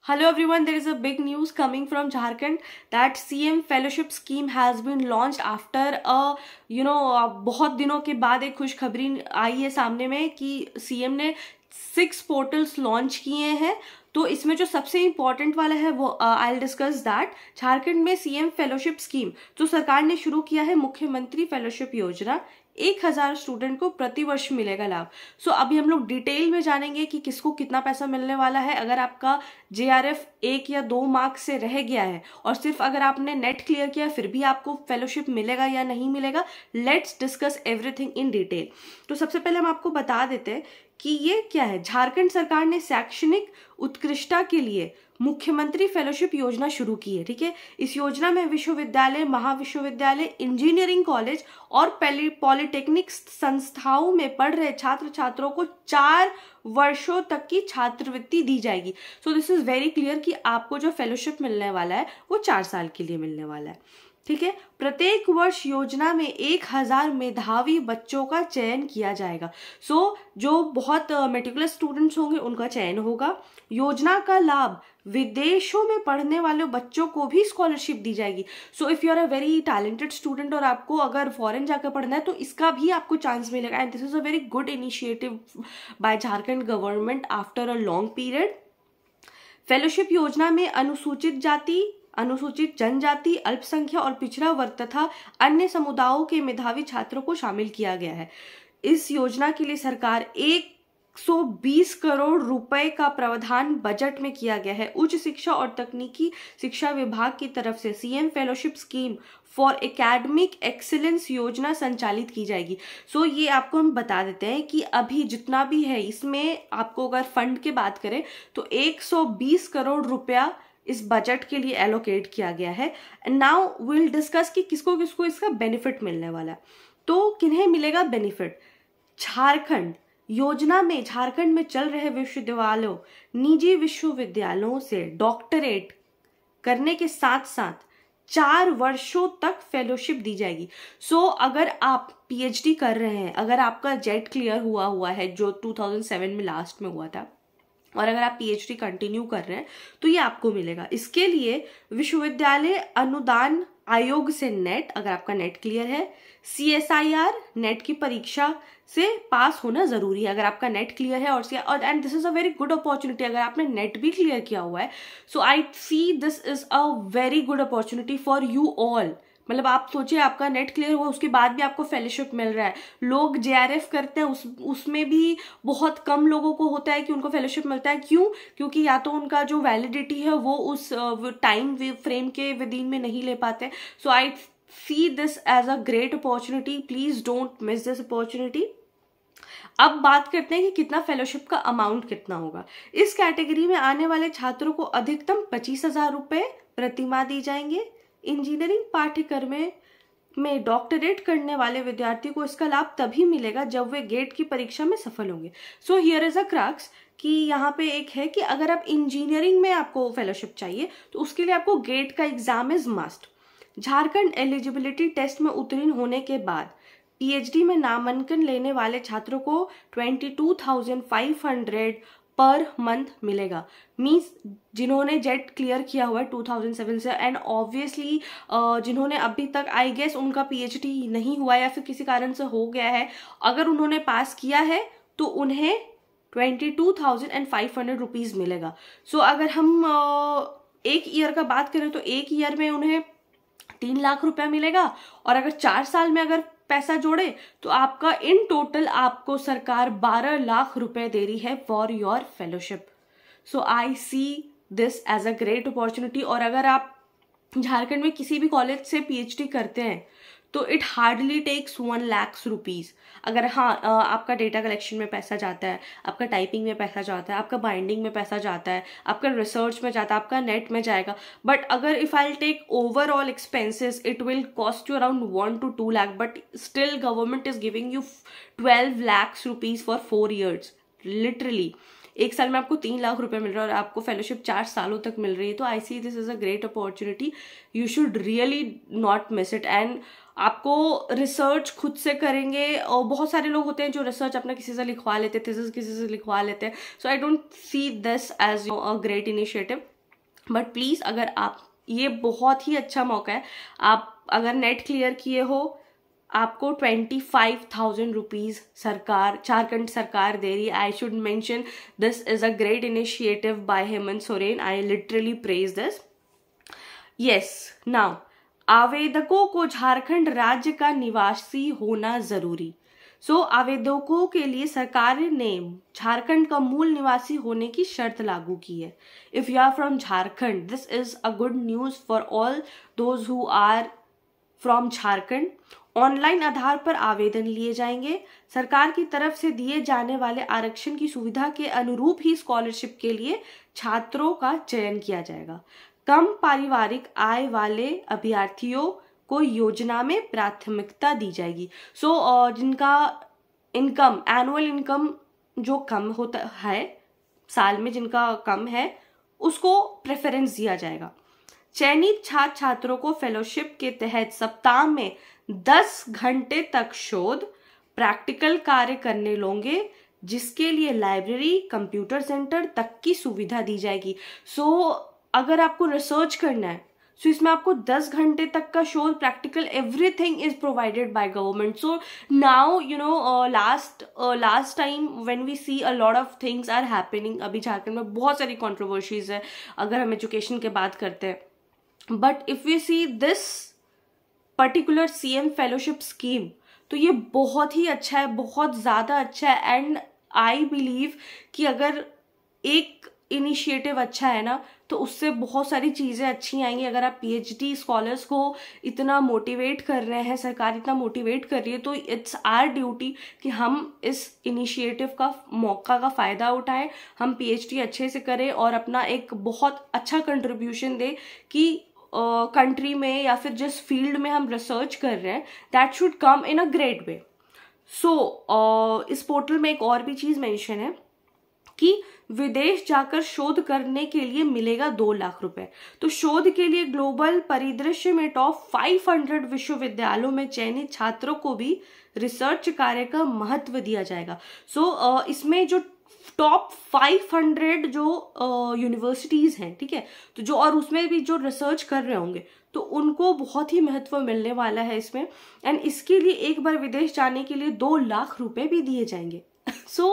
Hello everyone, there is a big news coming from Jharkhand that CM fellowship scheme has been launched after बहुत दिनों के बाद एक खुशखबरी आई है सामने में कि सीएम ने 6 पोर्टल्स लॉन्च किए हैं। तो इसमें जो सबसे इम्पोर्टेंट वाला है वो I will discuss that. Jharkhand में सीएम फेलोशिप स्कीम जो सरकार ने शुरू किया है, मुख्यमंत्री फेलोशिप योजना, 1000 स्टूडेंट को प्रतिवर्ष मिलेगा लाभ। सो अभी हम लोग डिटेल में जानेंगे कि किसको कितना पैसा मिलने वाला है। अगर आपका जेआरएफ 1 या 2 मार्क्स से रह गया है और सिर्फ अगर आपने नेट क्लियर किया फिर भी आपको फेलोशिप मिलेगा या नहीं मिलेगा, let's discuss everything in detail. तो सबसे पहले हम आपको बता देते हैं कि ये क्या है। झारखंड सरकार ने शैक्षणिक उत्कृष्टता के लिए मुख्यमंत्री फेलोशिप योजना शुरू की है। ठीक है, इस योजना में विश्वविद्यालय, महाविश्वविद्यालय, इंजीनियरिंग कॉलेज और पॉलिटेक्निक संस्थाओं में पढ़ रहे छात्र छात्रों को 4 वर्षों तक की छात्रवृत्ति दी जाएगी। So this is very clear कि आपको जो फेलोशिप मिलने वाला है वो 4 साल के लिए मिलने वाला है। ठीक है, प्रत्येक वर्ष योजना में 1000 मेधावी बच्चों का चयन किया जाएगा। सो जो बहुत मेटिकुलस स्टूडेंट्स होंगे उनका चयन होगा। योजना का लाभ विदेशों में पढ़ने वाले बच्चों को भी स्कॉलरशिप दी जाएगी। So if you are a very talented student और आपको अगर फॉरेन जाकर पढ़ना है तो इसका भी आपको चांस मिलेगा। And this is a very good initiative by Jharkhand government after a long period. Fellowship योजना में अनुसूचित जाति, अनुसूचित जनजाति, अल्पसंख्यक और पिछड़ा वर्ग तथा अन्य समुदायों के मेधावी छात्रों को शामिल किया गया है। इस योजना के लिए सरकार 120 करोड़ रुपए का प्रावधान बजट में किया गया है। उच्च शिक्षा और तकनीकी शिक्षा विभाग की तरफ से CM fellowship scheme for academic excellence योजना संचालित की जाएगी। सो ये आपको हम बता देते हैं कि अभी जितना भी है इसमें आपको अगर फंड की बात करें तो 120 करोड़ रुपया इस बजट के लिए एलोकेट किया गया है। नाउ विल डिस्कस कि किसको किसको इसका बेनिफिट मिलने वाला है। तो किन्हें मिलेगा बेनिफिट? झारखंड योजना में झारखंड में चल रहे विश्वविद्यालयों, निजी विश्वविद्यालयों से डॉक्टरेट करने के साथ साथ 4 वर्षों तक फेलोशिप दी जाएगी। सो अगर आप पीएचडी कर रहे हैं, अगर आपका जेट क्लियर हुआ है जो 2007 में लास्ट में हुआ था, और अगर आप पीएचडी कंटिन्यू कर रहे हैं तो ये आपको मिलेगा। इसके लिए विश्वविद्यालय अनुदान आयोग से नेट, अगर आपका नेट क्लियर है, सीएसआईआर नेट की परीक्षा से पास होना जरूरी है अगर आपका नेट क्लियर है। और and this is a very good opportunity अगर आपने नेट भी क्लियर किया हुआ है। So I see this is a very good opportunity for you all. मतलब आप सोचिए आपका नेट क्लियर हुआ उसके बाद भी आपको फेलोशिप मिल रहा है। लोग जेआरएफ करते हैं उसमें भी बहुत कम लोगों को होता है कि उनको फेलोशिप मिलता है। क्यों? क्योंकि या तो उनका जो वैलिडिटी है वो उस टाइम फ्रेम के विदिन में नहीं ले पाते। So I see this as a great opportunity, please don't miss this opportunity. अब बात करते हैं कि कितना फेलोशिप का अमाउंट कितना होगा। इस कैटेगरी में आने वाले छात्रों को अधिकतम 25,000 रुपए प्रतिमाह दी जाएंगे। इंजीनियरिंग पाठ्यक्रम में डॉक्टरेट करने वाले विद्यार्थी को इसका लाभ तभी मिलेगा जब वे गेट की परीक्षा में सफल होंगे। So here is a crux कि यहाँ पे एक है कि अगर आप इंजीनियरिंग में आपको फेलोशिप चाहिए तो उसके लिए आपको गेट का exam is must. Jharkhand eligibility test में उत्तीर्ण होने के बाद पीएचडी में नामांकन लेने वाले छात्रों को 22,500 पर मंथ मिलेगा। मीन्स जिन्होंने जेट क्लियर किया हुआ है 2007 से, एंड ऑब्वियसली जिन्होंने अभी तक आई गेस उनका पीएचडी नहीं हुआ या फिर किसी कारण से हो गया है, अगर उन्होंने पास किया है तो उन्हें 22,500 रुपीज मिलेगा। सो अगर हम 1 ईयर का बात करें तो 1 ईयर में उन्हें 3 लाख रुपया मिलेगा, और अगर 4 साल में अगर पैसा जोड़े तो आपका इन टोटल आपको सरकार 12 लाख रुपए दे रही है for your fellowship. So I see this as a great opportunity. और अगर आप झारखंड में किसी भी कॉलेज से पीएचडी करते हैं तो it hardly takes 1 lakh rupees. अगर आपका डेटा कलेक्शन में पैसा जाता है, आपका टाइपिंग में पैसा जाता है, आपका बाइंडिंग में पैसा जाता है, आपका रिसर्च में जाता है, आपका नेट में जाएगा। बट अगर if I take overall expenses it will cost you around 1 to 2 lakh, but still government is giving you 12 lakh rupees for 4 years। Literally 1 साल में आपको 3 लाख रुपए मिल रहा है और आपको फेलोशिप 4 सालों तक मिल रही है। तो I see this is a great opportunity, you should really not miss it. And आपको रिसर्च खुद से करेंगे, और बहुत सारे लोग होते हैं जो रिसर्च अपना किसी से लिखवा लेते हैं, थीसिस किसी से लिखवा लेते हैं। So I don't see this as a great initiative. But please अगर आप, ये बहुत ही अच्छा मौका है, आप अगर नेट क्लियर किए हो, आपको 25,000 रुपीज़ सरकार, झारखंड सरकार दे रही है. I should mention this is a great initiative by Hemant Soren. I literally praise this. Yes, now आवेदकों को झारखंड राज्य का निवासी होना जरूरी. सो आवेदकों के लिए सरकार ने झारखंड का मूल निवासी होने की शर्त लागू की है. If you are from Jharkhand, this is a good news for all those who are from Jharkhand. Online Aadhaar पर आवेदन लिए जाएंगे. सरकार की तरफ से दिए जाने वाले आरक्षण की सुविधा के अनुरूप ही स्कॉलरशिप के लिए छात्रों का चयन किया जाएगा. कम पारिवारिक आय वाले अभ्यर्थियों को योजना में प्राथमिकता दी जाएगी. सो जिनका इनकम, एनुअल इनकम जो कम होता है साल में, जिनका कम है, उसको प्रेफरेंस दिया जाएगा. चयनित छात्र छात्रों को फेलोशिप के तहत सप्ताह में 10 घंटे तक शोध, प्रैक्टिकल कार्य करने होंगे, जिसके लिए लाइब्रेरी, कंप्यूटर सेंटर तक की सुविधा दी जाएगी. सो अगर आपको रिसर्च करना है, सो इसमें आपको 10 घंटे तक का शोध, practical, everything is provided by government. So now you know last time when we see a lot of things are happening. अभी झारखंड में बहुत सारी कंट्रोवर्सीज है अगर हम एजुकेशन की बात करते हैं. But if we see this particular CM fellowship scheme, तो ये बहुत ही अच्छा है, बहुत ज़्यादा अच्छा है. एंड आई बिलीव कि अगर एक इनिशिएटिव अच्छा है ना, तो उससे बहुत सारी चीज़ें अच्छी आएंगी. अगर आप पीएचडी स्कॉलर्स को इतना मोटिवेट कर रहे हैं, सरकार इतना मोटिवेट कर रही है, तो इट्स आवर ड्यूटी कि हम इस इनिशिएटिव का मौका का फ़ायदा उठाएं, हम पीएचडी अच्छे से करें और अपना एक बहुत अच्छा कंट्रीब्यूशन दें कि कंट्री में या फिर जिस फील्ड में हम रिसर्च कर रहे हैं, that should come in a great way. So इस पोर्टल में एक और भी चीज़ मेंशन है कि विदेश जाकर शोध करने के लिए मिलेगा 2 लाख रुपए. तो शोध के लिए ग्लोबल परिदृश्य में टॉप 500 विश्वविद्यालयों में चयनित छात्रों को भी रिसर्च कार्य का महत्व दिया जाएगा. सो इसमें जो टॉप 500 जो यूनिवर्सिटीज हैं, ठीक है, तो जो और उसमें भी जो रिसर्च कर रहे होंगे, तो उनको बहुत ही महत्व मिलने वाला है इसमें. एंड इसके लिए एक बार विदेश जाने के लिए 2 लाख रुपए भी दिए जाएंगे. So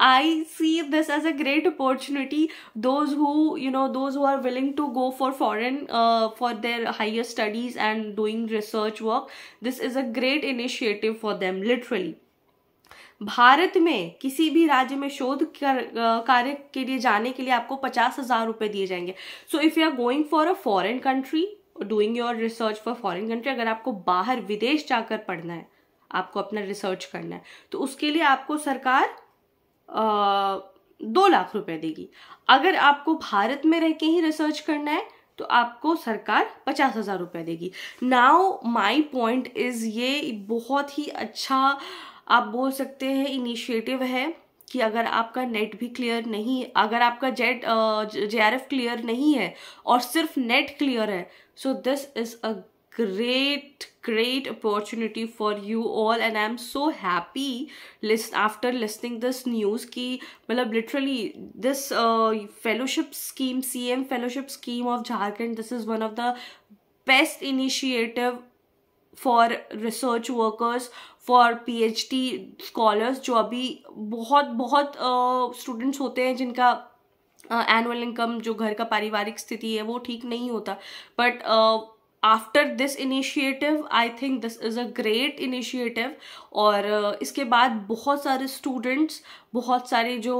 I see this as a great opportunity. Those who are willing to go for foreign for their higher studies and doing research work, this is a great initiative for them, literally. Bharat में किसी भी राज्य में शोध कार्य के लिए जाने के लिए आपको 50,000 रुपए दिए जाएंगे. So if you are going for a foreign country, doing your research for foreign country, अगर आपको बाहर विदेश जाकर पढ़ना है, आपको अपना रिसर्च करना है, तो उसके लिए आपको सरकार 2 लाख रुपए देगी. अगर आपको भारत में रह के ही रिसर्च करना है, तो आपको सरकार 50,000 रुपए देगी. नाउ माई पॉइंट इज, ये बहुत ही अच्छा आप बोल सकते हैं इनिशिएटिव है कि अगर आपका नेट भी क्लियर नहीं, अगर आपका JRF क्लियर नहीं है और सिर्फ नेट क्लियर है, so this is a great opportunity for you all. And I'm so happy after listening this news कि मतलब literally this fellowship scheme, CM fellowship scheme of Jharkhand, this is one of the best initiative for research workers, for PhD scholars, जो अभी बहुत students होते हैं जिनका annual income, जो घर का पारिवारिक स्थिति है, वो ठीक नहीं होता. But after this initiative I think this is a great initiative. और इसके बाद बहुत सारे स्टूडेंट्स, बहुत सारे जो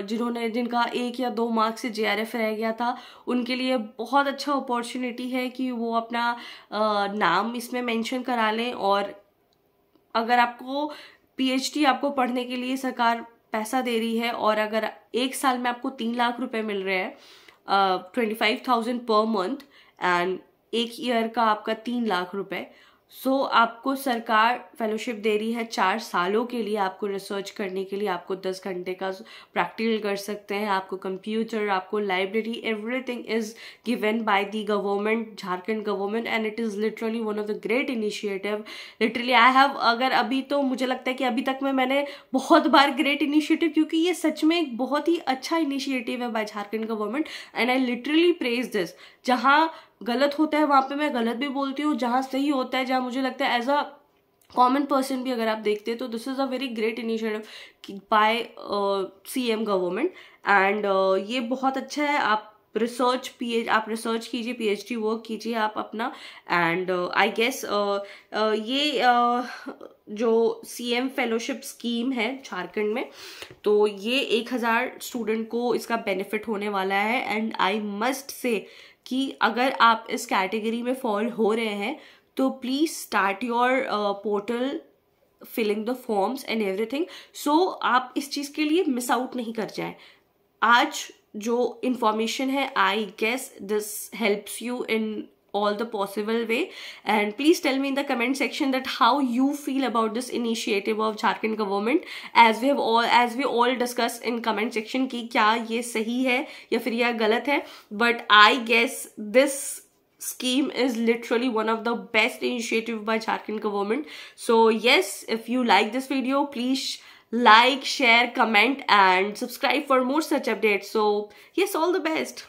जिनका 1 या 2 मार्क्स से JRF रह गया था, उनके लिए बहुत अच्छा अपॉर्चुनिटी है कि वो अपना नाम इसमें मेंशन करा लें. और अगर आपको PhD आपको पढ़ने के लिए सरकार पैसा दे रही है, और अगर 1 साल में आपको 3 लाख रुपए मिल रहे हैं, 25,000 पर मंथ, एंड 1 ईयर का आपका 3 लाख रुपए, सो आपको सरकार फेलोशिप दे रही है 4 सालों के लिए, आपको रिसर्च करने के लिए। आपको 10 घंटे का प्रैक्टिकल कर सकते हैं, आपको कंप्यूटर, आपको library, everything is given by the government, Jharkhand government, and it is literally one of the great initiative. Literally I have, अगर अभी तो मुझे लगता है कि अभी तक में मैंने बहुत बार ग्रेट इनिशिएटिव, क्योंकि ये सच में एक बहुत ही अच्छा इनिशिएटिव है by Jharkhand government, and I literally praise this. जहाँ गलत होता है वहाँ पे मैं गलत भी बोलती हूँ, जहाँ सही होता है, जहाँ मुझे लगता है एज अ कॉमन पर्सन भी अगर आप देखते हैं तो this is a very great initiative by CM government, and ये बहुत अच्छा है। आप रिसर्च कीजिए, PhD वर्क कीजिए आप अपना, एंड आई गेस ये जो CM फेलोशिप स्कीम है झारखंड में, तो ये 1000 स्टूडेंट को इसका बेनिफिट होने वाला है। एंड आई मस्ट से कि अगर आप इस कैटेगरी में फॉल हो रहे हैं तो please start your portal, filling the forms and everything, so आप इस चीज के लिए मिस आउट नहीं कर जाएं। आज जो इंफॉर्मेशन है, I guess this helps you in all the possible way, and please tell me in the comment section that how you feel about this initiative of Jharkhand government, as we all discuss in comment section कि क्या ये सही है या फिर यह गलत है, but I guess this scheme is literally one of the best initiative by Jharkhand government. So yes, if you like this video, please like, share, comment and subscribe for more such updates. So yes, all the best.